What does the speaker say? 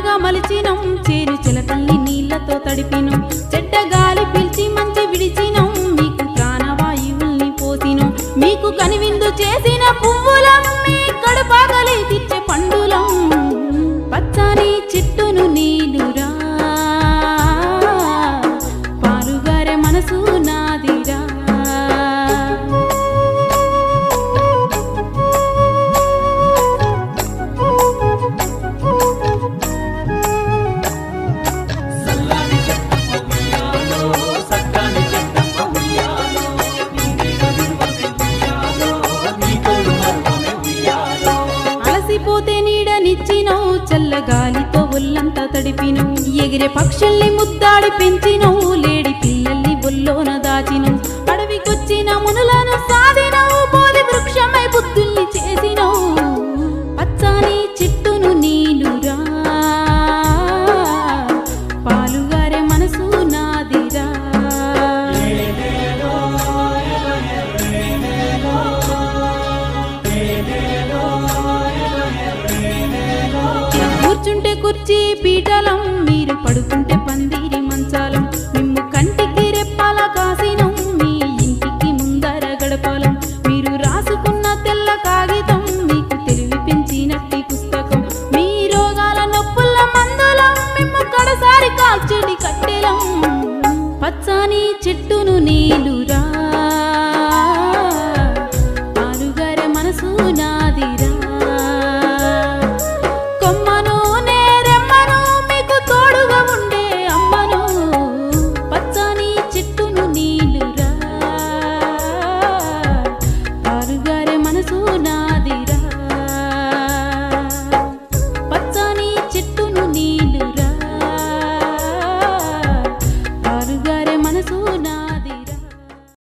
పంటగా మలిచినం చేను చిలకల్ని నీళ్లతో తడిపినం చెడ్డ గాలి పీల్చి మంచి విడిచినం మీకు ప్రాణవాయువుల్ని పోసినం మీకు కనివిందు చేసిన పువ్వులం మీ కడుపాగలి తీర్చే పండులం పచ్చని చెట్టును నీలురా పాలుగారే మనసు నాదిరా అలసిపోతే నీడనిచ్చినవు చల్లగాలితో ఒళ్ళంతా తడిపినవు ఎగిరే పక్షుల్ని ముద్దాడి పెంచినవు లేడి పిల్లల్ని బొల్లోన దాచినవు అడవికొచ్చిన మునులను సాధినవు బోధి వృక్షమై బుద్ధుల్ని చేసినవు పచ్చని చెట్టును నీలురా పాలుగారే మనసు నాదిరా కూర్చుంటే కుర్చీ పీఠలం మీరు పడుకుంటే పందిరి మంచాలం మిమ్ము కంటికి రెప్పాల కాసినం మీ ఇంటికి ముందర గడపాలం మీరు రాసుకున్న తెల్ల కాగితం మీకు తెలివి పెంచినట్టి పుస్తకం మీ రోగాల నొప్పుల మందులం మిమ్ము కడసారి కాల్చెడి కట్టెలం పచ్చని చెట్టును నీలురా పాలుగారే మనసు నాదిరా కొమ్మను నేరెమ్మను మీకు తోడుగా ఉండే అమ్మను పచ్చని చెట్టును నీలురా పాలుగారే మనసు నాదిరా పచ్చని చెట్టును నీలురా పాలుగారే మనసు